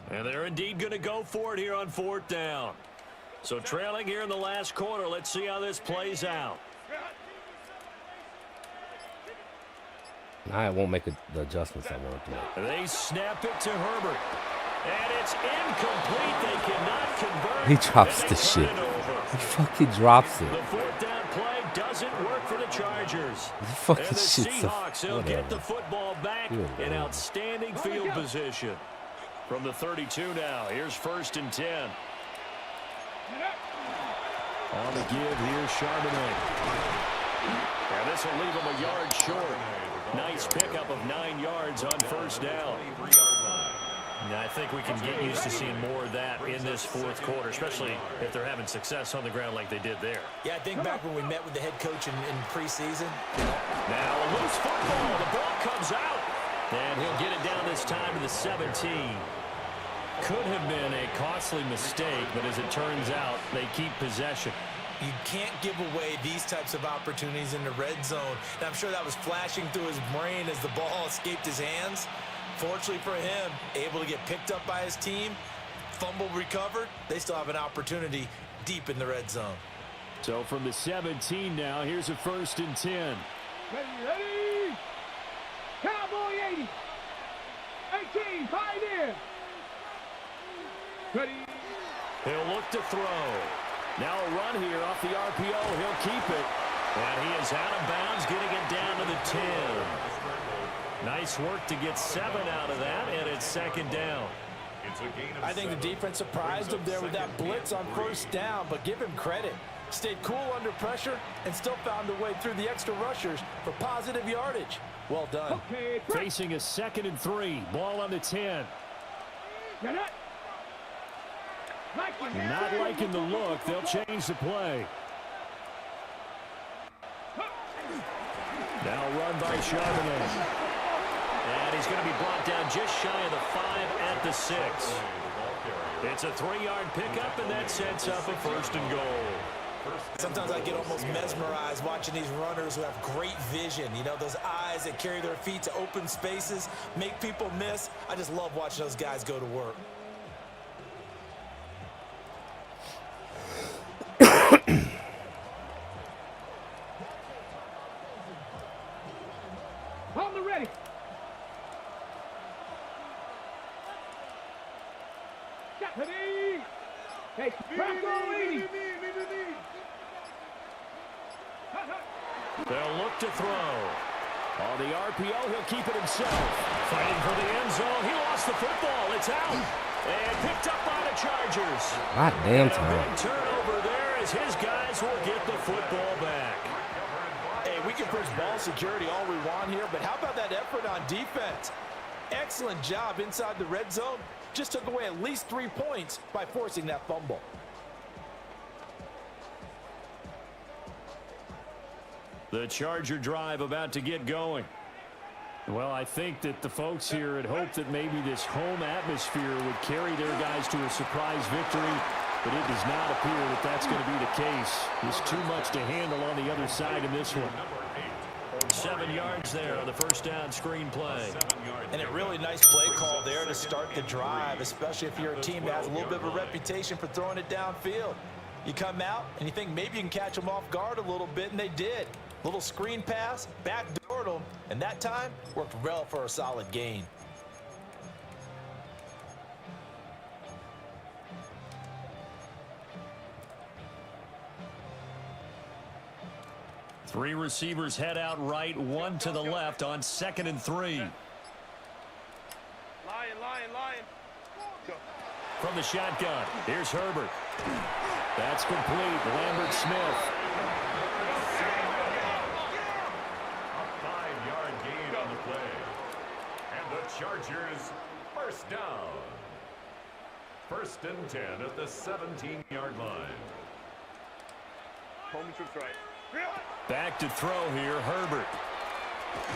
And they're indeed going to go for it here on 4th down. So trailing here in the last quarter. Let's see how this plays out. I won't make the adjustments I want to make. They snap it to Herbert. And it's incomplete. They cannot convert. He drops the shit. He fucking drops it. The 4th down play doesn't work for the Chargers. He fucking And the shit's Seahawks will whatever. get the football back in outstanding field position. From the 32 now, here's 1st and 10. On the give here, Charbonnet. And this will leave him a yard short. Nice pickup of 9 yards on 1st down. And I think we can get used to seeing more of that in this 4th quarter, especially if they're having success on the ground like they did there. Yeah, I think back when we met with the head coach in preseason. Now a loose football. The ball comes out. And he'll get it down this time to the 17. Could have been a costly mistake, but as it turns out, they keep possession. You can't give away these types of opportunities in the red zone. And I'm sure that was flashing through his brain as the ball escaped his hands. Fortunately for him, able to get picked up by his team, fumble recovered. They still have an opportunity deep in the red zone. So from the 17 now, here's a 1st and 10. Ready. Cowboy 80. 18, pioneer. Ready. He'll look to throw. Now a run here off the RPO. He'll keep it. And he is out of bounds, getting it down to the 10. Nice work to get 7 out of that, and it's 2nd down. I think the defense surprised him there with that blitz on 1st down, but give him credit. Stayed cool under pressure and still found a way through the extra rushers for positive yardage. Well done. Okay, Facing a 2nd and 3. Ball on the 10. get it. Not liking the look. They'll change the play. Now run by Charbonnet. And he's going to be brought down just shy of the 5 at the 6. It's a 3-yard pickup, and that sets up a 1st and goal. Sometimes I get almost mesmerized watching these runners who have great vision. You know, those eyes that carry their feet to open spaces, make people miss. I just love watching those guys go to work. On the ready. Ready. Hey, Bronco 80. They'll look to throw. On the RPO, he'll keep it himself. Fighting for the end zone. He lost the football. It's out. And picked up by the Chargers. God damn And a time. big turnover there as his guys will get the football back. Hey, we can push ball security all we want here, but how about that effort on defense? Excellent job inside the red zone. Just took away at least 3 points by forcing that fumble. The Charger drive about to get going. Well, I think that the folks here had hoped that maybe this home atmosphere would carry their guys to a surprise victory, but it does not appear that that's going to be the case. There's too much to handle on the other side in this one. 7 yards there on the 1st down screen play. And a really nice play call there to start the drive, especially if you're a team that has a little bit of a reputation for throwing it downfield. You come out and you think maybe you can catch them off guard a little bit, and they did. Little screen pass, backdoored them, and that time worked well for a solid gain. Three receivers head out right, one to the left on 2nd and 3. Lion. From the shotgun, here's Herbert. That's complete. Lambert Smith. A 5-yard gain on the play. And the Chargers 1st down. 1st and 10 at the 17-yard line. Homie trips right. Back to throw here, Herbert.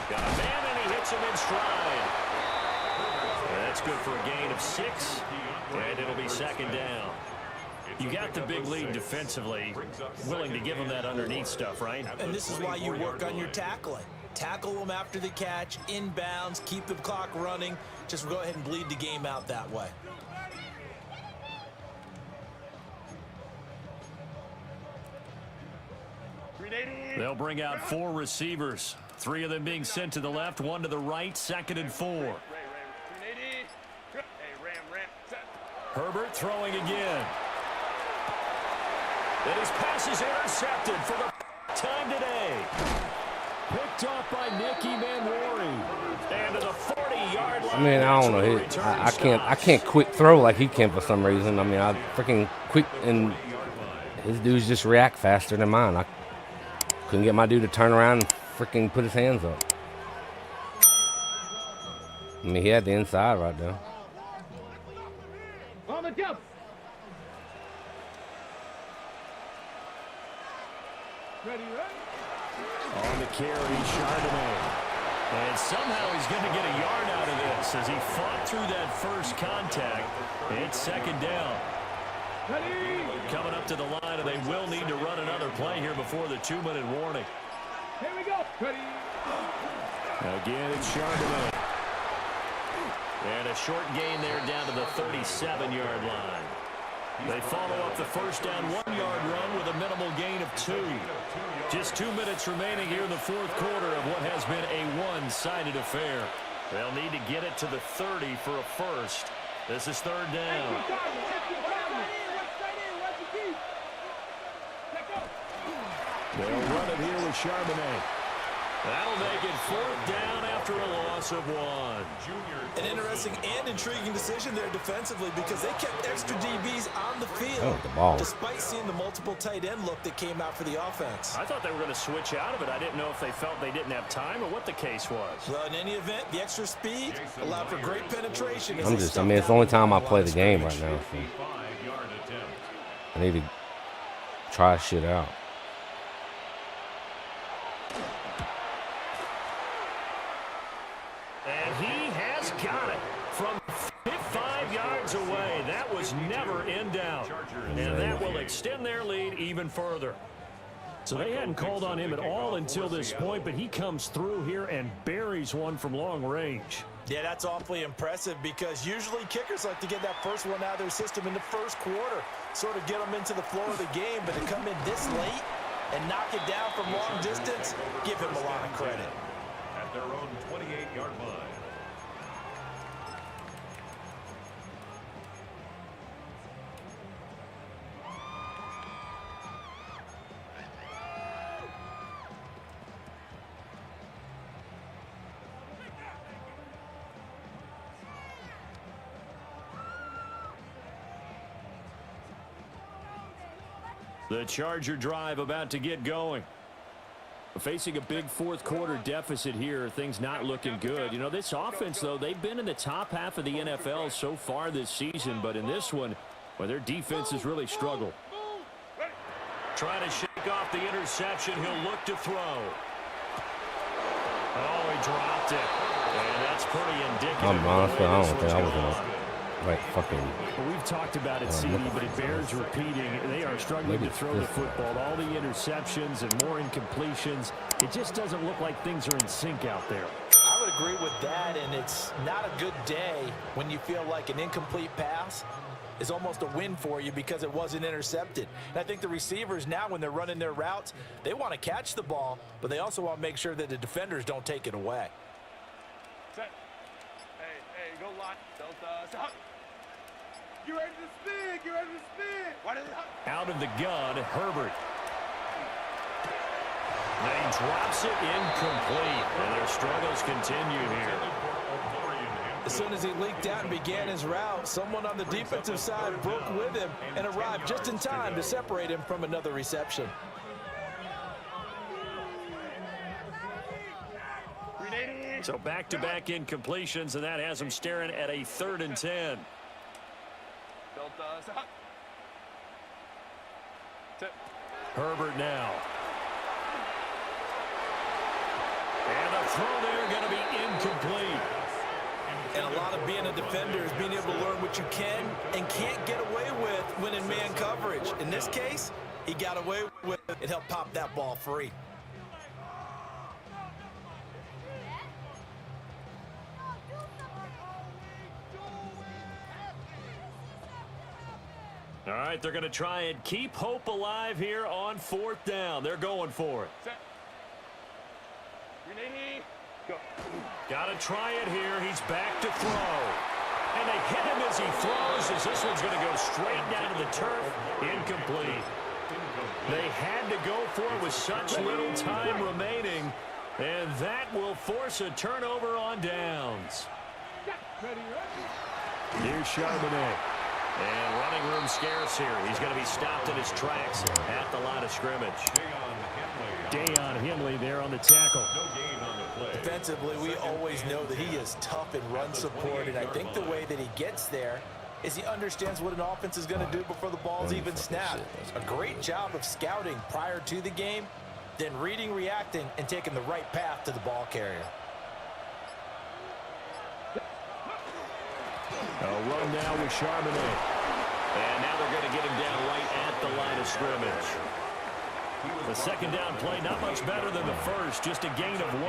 Got a man, and he hits him in stride. That's good for a gain of 6, and it'll be second down. You got the big lead defensively, willing to give them that underneath stuff, right? And this is why you work on your tackling. Tackle them after the catch, inbounds, keep the clock running. Just go ahead and bleed the game out that way. They'll bring out 4 receivers, 3 of them being sent to the left, 1 to the right, 2nd and 4. Herbert throwing again. And his pass is intercepted for the time today. Picked off by Nicky Manwari. And to the 40-yard line. I mean, I don't know. I can't quick throw like he can for some reason. I mean, I freaking quick, and his dudes just react faster than mine. I couldn't get my dude to turn around and freaking put his hands up. I mean, he had the inside right there. On the jump. Ready, ready. On the carry, Chardonnay. And somehow he's going to get a yard out of this as he fought through that first contact. It's second down. Ready. Coming up to the line, and they will need to run another play here before the 2-minute warning. Here we go. Ready. Again, it's Chardonnay. And a short gain there down to the 37-yard line. They follow up the first down 1-yard run with a minimal gain of 2. Just 2 minutes remaining here in the fourth quarter of what has been a one-sided affair. They'll need to get it to the 30 for a first. This is third down. They'll run it here with Charbonnet. That'll make it fourth down after a loss of 1. An interesting and intriguing decision there defensively because they kept extra DBs on the field despite seeing the multiple tight end look that came out for the offense. I thought they were going to switch out of it. I didn't know if they felt they didn't have time or what the case was. Well, in any event, the extra speed allowed for great penetration. I mean, it's the only time I play the game right now. So I need to try shit out. And he has got it from 5 yards away. That was never in doubt. And that will extend their lead even further. So they hadn't called on him at all until this point, but he comes through here and buries one from long range. Yeah, that's awfully impressive because usually kickers like to get that first one out of their system in the first quarter, sort of get them into the flow of the game, but to come in this late and knock it down from long distance, give him a lot of credit. At their own 28-yard line. The Charger drive about to get going. Facing a big fourth quarter deficit here, things not looking good. You know, this offense, though, they've been in the top half of the NFL so far this season, but in this one, well, their defense has really struggled. Trying to shake off the interception. He'll look to throw. Oh, he dropped it. And that's pretty indicative. Honestly, I don't think I was going to. Like fucking. Well, we've talked about it, CD, but it bears repeating. They are struggling to throw the football. All the interceptions and more incompletions. It just doesn't look like things are in sync out there. I would agree with that, and it's not a good day when you feel like an incomplete pass is almost a win for you because it wasn't intercepted. And I think the receivers now, when they're running their routes, they want to catch the ball, but they also want to make sure that the defenders don't take it away. Set. Hey, go line. Delta. You ready to spin? You ready to spin? What is it? Out of the gun, Herbert. And he drops it incomplete. And their struggles continue here. As soon as he leaked out and began his route, someone on the defensive side broke with him and arrived just in time to separate him from another reception. So back-to-back incompletions, and that has them staring at a 3rd and 10. Herbert now. And the throw there going to be incomplete. And a lot of being a defender is being able to learn what you can and can't get away with when in man coverage. In this case, he got away with it and helped pop that ball free. All right, they're going to try and keep hope alive here on 4th down. They're going for it. Set. Renee. Go. Got to try it here. He's back to throw. And they hit him as he throws, as this one's going to go straight down to the turf. Incomplete. They had to go for it with such little time remaining, and that will force a turnover on downs. Here's Charbonnet. And running room scarce here. He's going to be stopped in his tracks at the line of scrimmage. Dayon Henley there on the tackle. Defensively, we always know that he is tough in run support, and I think the way that he gets there is he understands what an offense is going to do before the ball's even snapped. A great job of scouting prior to the game, then reading, reacting, and taking the right path to the ball carrier. A run now with Charbonnet. And now they're going to get him down right at the line of scrimmage. The second down play, not much better than the first, just a gain of 1.